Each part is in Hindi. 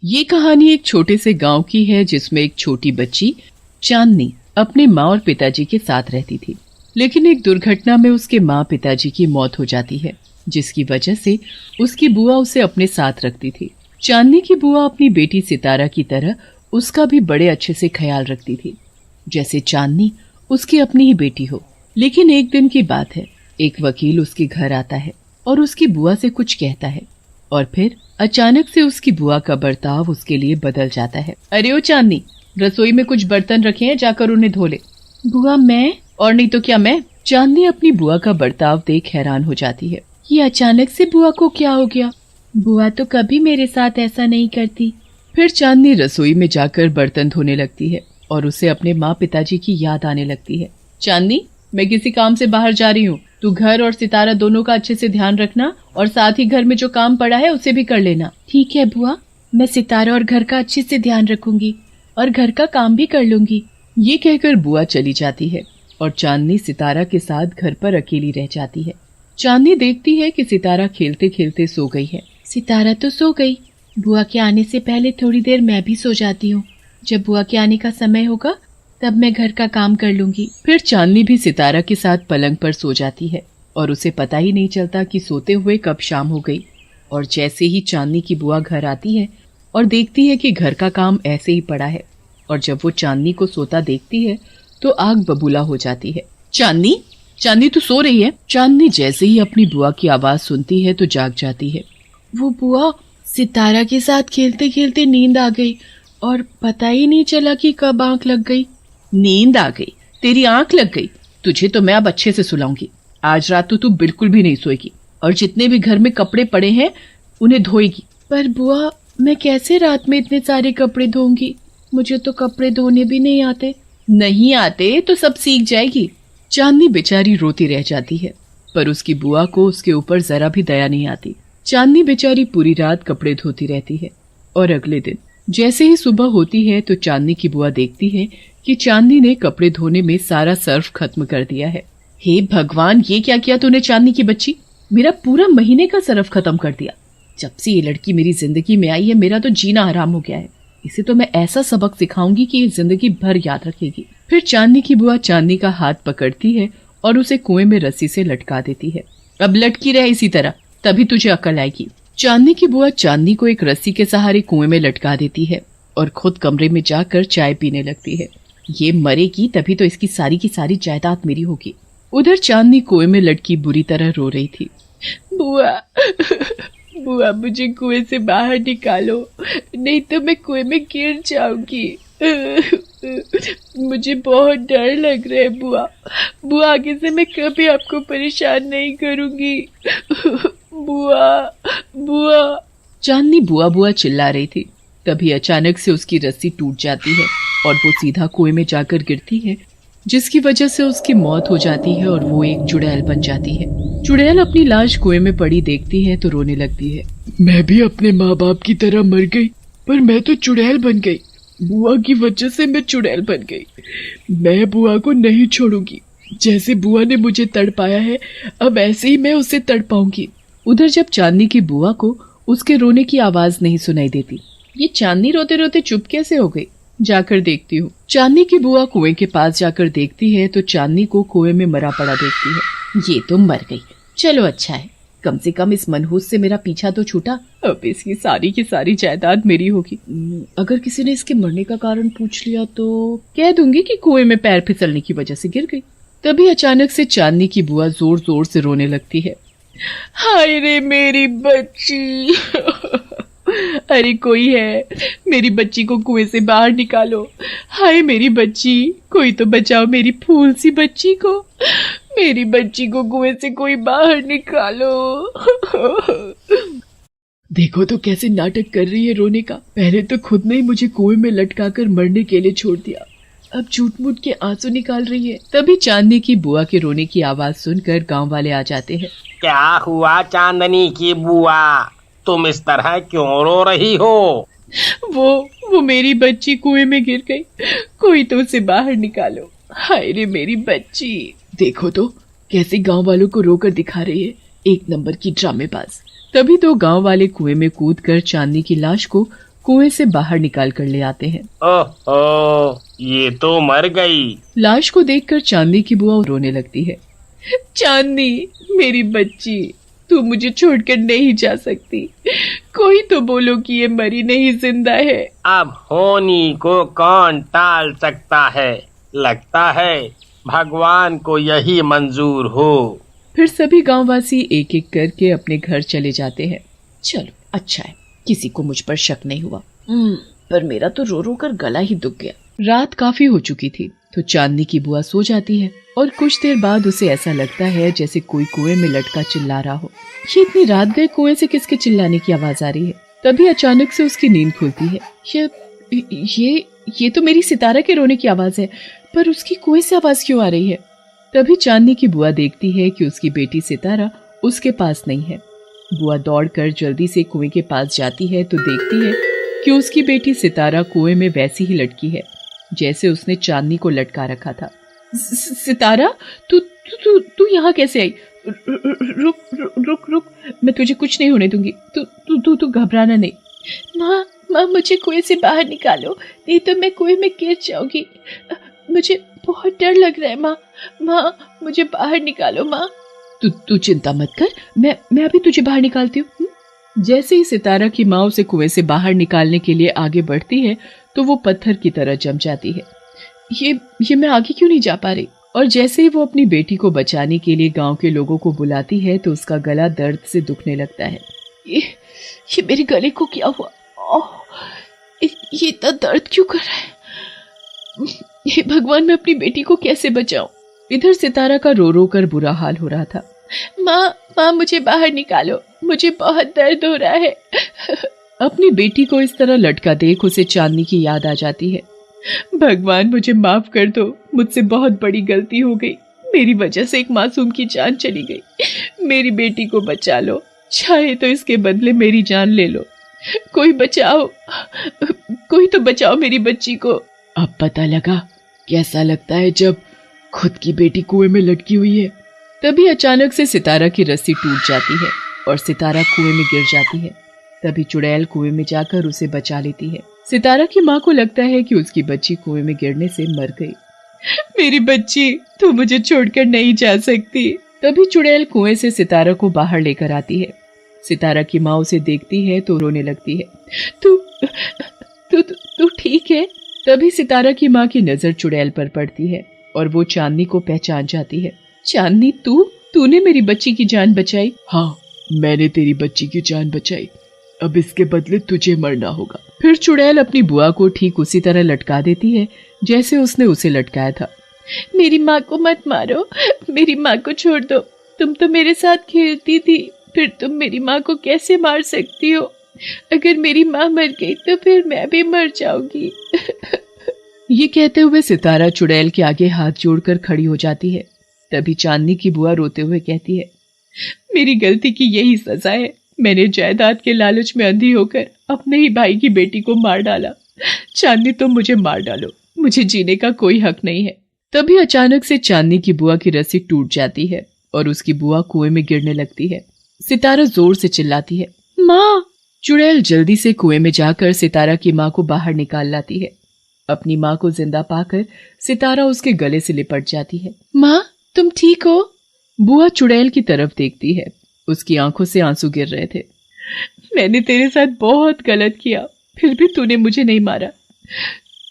ये कहानी एक छोटे से गांव की है जिसमें एक छोटी बच्ची चांदनी अपने माँ और पिताजी के साथ रहती थी। लेकिन एक दुर्घटना में उसके माँ पिताजी की मौत हो जाती है, जिसकी वजह से उसकी बुआ उसे अपने साथ रखती थी। चांदनी की बुआ अपनी बेटी सितारा की तरह उसका भी बड़े अच्छे से ख्याल रखती थी, जैसे चांदनी उसकी अपनी ही बेटी हो। लेकिन एक दिन की बात है, एक वकील उसके घर आता है और उसकी बुआ से कुछ कहता है और फिर अचानक से उसकी बुआ का बर्ताव उसके लिए बदल जाता है। अरे ओ चांदनी, रसोई में कुछ बर्तन रखे हैं, जाकर उन्हें धो ले। बुआ मैं? और नहीं तो क्या मैं? चांदनी अपनी बुआ का बर्ताव देख हैरान हो जाती है। ये अचानक से बुआ को क्या हो गया? बुआ तो कभी मेरे साथ ऐसा नहीं करती। फिर चांदनी रसोई में जाकर बर्तन धोने लगती है और उसे अपने माँ पिताजी की याद आने लगती है। चांदनी, मैं किसी काम से बाहर जा रही हूँ, तू घर और सितारा दोनों का अच्छे से ध्यान रखना और साथ ही घर में जो काम पड़ा है उसे भी कर लेना। ठीक है बुआ, मैं सितारा और घर का अच्छे से ध्यान रखूंगी और घर का काम भी कर लूंगी। ये कहकर बुआ चली जाती है और चांदनी सितारा के साथ घर पर अकेली रह जाती है। चांदनी देखती है कि सितारा खेलते खेलते सो गई है। सितारा तो सो गई, बुआ के आने से पहले थोड़ी देर मैं भी सो जाती हूँ। जब बुआ के आने का समय होगा तब मैं घर का काम कर लूंगी। फिर चांदनी भी सितारा के साथ पलंग पर सो जाती है और उसे पता ही नहीं चलता कि सोते हुए कब शाम हो गई। और जैसे ही चांदनी की बुआ घर आती है और देखती है कि घर का काम ऐसे ही पड़ा है, और जब वो चांदनी को सोता देखती है तो आग बबूला हो जाती है। चांदनी, चांदनी तू सो रही है? चांदनी जैसे ही अपनी बुआ की आवाज सुनती है तो जाग जाती है। वो बुआ, सितारा के साथ खेलते खेलते नींद आ गई और पता ही नहीं चला कि कब आंख लग गई। नींद आ गई? तेरी आंख लग गई? तुझे तो मैं अब अच्छे से सुलाऊंगी। आज रात तो तू बिल्कुल भी नहीं सोएगी और जितने भी घर में कपड़े पड़े हैं उन्हें धोएगी। पर बुआ, मैं कैसे रात में इतने सारे कपड़े धोऊंगी? मुझे तो कपड़े धोने भी नहीं आते। नहीं आते तो सब सीख जाएगी। चांदनी बेचारी रोती रह जाती है, पर उसकी बुआ को उसके ऊपर जरा भी दया नहीं आती। चांदनी बेचारी पूरी रात कपड़े धोती रहती है और अगले दिन जैसे ही सुबह होती है तो चांदनी की बुआ देखती है कि चांदनी ने कपड़े धोने में सारा सर्फ खत्म कर दिया है। हे भगवान, ये क्या किया तूने चांदनी की बच्ची? मेरा पूरा महीने का सर्फ खत्म कर दिया। जब से ये लड़की मेरी जिंदगी में आई है मेरा तो जीना हराम हो गया है। इसे तो मैं ऐसा सबक सिखाऊंगी कि ये जिंदगी भर याद रखेगी। फिर चांदनी की बुआ चांदनी का हाथ पकड़ती है और उसे कुएं में रस्सी से लटका देती है। अब लटकी रहे इसी तरह, तभी तुझे अकल आएगी। चांदनी की बुआ चांदनी को एक रस्सी के सहारे कुएं में लटका देती है और खुद कमरे में जाकर चाय पीने लगती है। ये मरेगी तभी तो इसकी सारी की सारी जायदाद मेरी होगी। उधर चांदनी कुएं में लटकी बुरी तरह रो रही थी। बुआ, बुआ मुझे कुएं से बाहर निकालो, नहीं तो मैं कुएं में गिर जाऊंगी। मुझे बहुत डर लग रहा है बुआ। बुआ, आगे से मैं कभी आपको परेशान नहीं करूंगी। बुआ, बुआ। चांदनी बुआ बुआ चिल्ला रही थी। तभी अचानक से उसकी रस्सी टूट जाती है और वो सीधा कुएं में जाकर गिरती है, जिसकी वजह से उसकी मौत हो जाती है और वो एक चुड़ैल बन जाती है। चुड़ैल अपनी लाश कुएं में पड़ी देखती है तो रोने लगती है। मैं भी अपने माँ बाप की तरह मर गई, पर मैं तो चुड़ैल बन गई। बुआ की वजह से मैं चुड़ैल बन गई। मैं बुआ को नहीं छोड़ूंगी। जैसे बुआ ने मुझे तड़पाया है, अब ऐसे ही मैं उसे तड़पाऊंगी। उधर जब चांदनी की बुआ को उसके रोने की आवाज नहीं सुनाई देती। ये चांदनी रोते रोते चुप कैसे हो गई? जाकर देखती हूँ। चांदनी की बुआ कुएं के पास जाकर देखती है तो चांदनी को कुएं में मरा पड़ा देखती है। ये तो मर गई। चलो अच्छा है, कम से कम इस मनहूस से मेरा पीछा तो छूटा। अब इसकी सारी की सारी जायदाद मेरी होगी। अगर किसी ने इसके मरने का कारण पूछ लिया तो कह दूंगी कि कुएं में पैर फिसलने की वजह से गिर गई। तभी अचानक से चांदनी की बुआ जोर जोर से रोने लगती है। हाय रे मेरी बच्ची। अरे कोई है, मेरी बच्ची को कुएं से बाहर निकालो। हाय मेरी बच्ची, कोई तो बचाओ मेरी फूल सी बच्ची को। मेरी बच्ची को कुएं से कोई बाहर निकालो। देखो तो कैसे नाटक कर रही है रोने का। पहले तो खुद ने ही मुझे कुएं में लटकाकर मरने के लिए छोड़ दिया, अब झूठ मूठ के आंसू निकाल रही है। तभी चांदनी की बुआ के रोने की आवाज सुनकर गांव वाले आ जाते हैं। क्या हुआ चांदनी की बुआ, तुम इस तरह क्यों रो रही हो? वो मेरी बच्ची कुएं में गिर गई, कोई तो उसे बाहर निकालो। हाय रे मेरी बच्ची। देखो तो कैसे गांव वालों को रोकर दिखा रही है, एक नंबर की ड्रामेबाज। तभी तो गांव वाले कुएं में कूदकर चांदनी की लाश को कुएं से बाहर निकाल कर ले आते हैं। ओह, ये तो मर गई। लाश को देखकर चांदनी की बुआ रोने लगती है। चांदनी, मेरी बच्ची, तू मुझे छोड़कर नहीं जा सकती। कोई तो बोलो कि ये मरी नहीं जिंदा है। अब होनी को कौन टाल सकता है? लगता है भगवान को यही मंजूर हो। फिर सभी गांववासी एक एक करके अपने घर चले जाते हैं। चलो अच्छा है, किसी को मुझ पर शक नहीं हुआ। पर मेरा तो रो रो कर गला ही दुख गया। रात काफी हो चुकी थी तो चांदनी की बुआ सो जाती है और कुछ देर बाद उसे ऐसा लगता है जैसे कोई कुएं में लटका चिल्ला रहा हो। ये इतनी रात गए कुएं से किसके चिल्लाने की आवाज आ रही है? तभी अचानक से उसकी नींद खुलती है। ये तो मेरी सितारा के रोने की आवाज है, पर उसकी कुएं से आवाज क्यों आ रही है? तभी चांदनी की बुआ देखती है कि उसकी बेटी सितारा उसके पास नहीं है। बुआ दौड़कर जल्दी से कुएं के पास जाती है तो देखती है कि उसकी बेटी सितारा कुएं में वैसी ही लटकी है जैसे उसने चांदनी को लटका रखा था। सितारा, तू यहाँ कैसे आई? रुक रुक रुक रुक, मैं तुझे कुछ नहीं होने दूंगी। तू घबराना नहीं। माँ, मुझे कुएं से बाहर निकालो, नहीं तो मैं कुएं में गिर जाऊंगी। मुझे बहुत डर लग रहा है माँ, मुझे बाहर निकालो माँ। तू चिंता मत कर, मैं अभी तुझे बाहर निकालती हूँ। जैसे ही सितारा की माँ उसे कुएं से बाहर निकालने के लिए आगे बढ़ती है तो वो पत्थर की तरह जम जाती है। ये मैं आगे क्यों नहीं जा पा रही? और जैसे ही वो अपनी बेटी को बचाने के लिए गांव के लोगों को बुलाती है तो उसका गला दर्द से दुखने लगता है। ये मेरे गले को क्या हुआ? ये इतना दर्द क्यों कर रहा है? ये भगवान, मैं अपनी बेटी को कैसे बचाऊं? इधर सितारा का रो रो कर बुरा हाल हो रहा था। माँ, मुझे बाहर निकालो, मुझे बहुत दर्द हो रहा है। अपनी बेटी को इस तरह लटका देख उसे चांदनी की याद आ जाती है। भगवान, मुझे माफ कर दो, मुझसे बहुत बड़ी गलती हो गई। मेरी वजह से एक मासूम की जान चली गई। मेरी बेटी को बचा लो, चाहे तो इसके बदले मेरी जान ले लो। कोई तो बचाओ मेरी बच्ची को। अब पता लगा कैसा लगता है जब खुद की बेटी कुएं में लटकी हुई है। तभी अचानक से सितारा की रस्सी टूट जाती है और सितारा कुएं में गिर जाती है। तभी चुड़ैल कुएं में जाकर उसे बचा लेती है। सितारा की माँ को लगता है कि उसकी बच्ची कुएं में गिरने से मर गई। मेरी बच्ची, तू मुझे छोड़कर नहीं जा सकती। तभी चुड़ैल कुएं से सितारा को बाहर लेकर आती है। सितारा की माँ उसे देखती है तो रोने लगती है। तू ठीक है? तभी सितारा की माँ की नजर चुड़ैल पर पड़ती है और वो चांदनी को पहचान जाती है। चांदनी, तूने मेरी बच्ची की जान बचाई? हाँ, मैंने तेरी बच्ची की जान बचाई। अब इसके बदले तुझे मरना होगा। फिर चुड़ैल अपनी बुआ को ठीक उसी तरह लटका देती है जैसे उसने उसे लटकाया था। मेरी माँ को मत मारो, मेरी माँ को छोड़ दो। तुम तो मेरे साथ खेलती थी, फिर तुम मेरी माँ को कैसे मार सकती हो? अगर मेरी माँ मर गई तो फिर मैं भी मर जाऊंगी। ये कहते हुए सितारा चुड़ैल के आगे हाथ जोड़कर खड़ी हो जाती है। तभी चांदनी की बुआ रोते हुए कहती है, मेरी गलती की यही सजा है। मैंने जायदाद के लालच में अंधी होकर अपने ही भाई की बेटी को मार डाला। चांदनी, तुम मुझे मार डालो, मुझे जीने का कोई हक नहीं है। तभी अचानक से चांदनी की बुआ की रस्सी टूट जाती है और उसकी बुआ कुएं में गिरने लगती है। सितारा जोर से चिल्लाती है, माँ। चुड़ैल जल्दी से कुएं में जाकर सितारा की माँ को बाहर निकाल लाती है। अपनी माँ को जिंदा पाकर सितारा उसके गले से लिपट जाती है। माँ, तुम ठीक हो? बुआ चुड़ैल की तरफ देखती है। उसकी आंखों से आंसू गिर रहे थे। मैंने तेरे साथ बहुत गलत किया, फिर भी तूने मुझे नहीं मारा।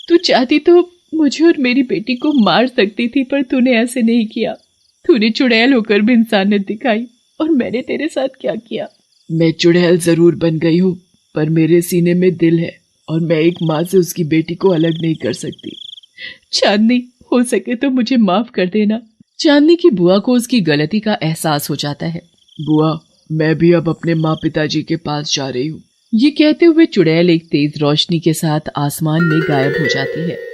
तू चाहती तो मुझे और मेरी बेटी को मार सकती थी, पर तूने ऐसे नहीं किया। तूने चुड़ैल होकर भी इंसानियत दिखाई, और मैंने तेरे साथ क्या किया? मैं चुड़ैल जरूर बन गई हूँ, पर मेरे सीने में दिल है और मैं एक माँ से उसकी बेटी को अलग नहीं कर सकती। चांदनी, हो सके तो मुझे माफ कर देना। चांदनी की बुआ को उसकी गलती का एहसास हो जाता है। बुआ, मैं भी अब अपने माँ पिताजी के पास जा रही हूँ। ये कहते हुए चुड़ैल एक तेज रोशनी के साथ आसमान में गायब हो जाती है।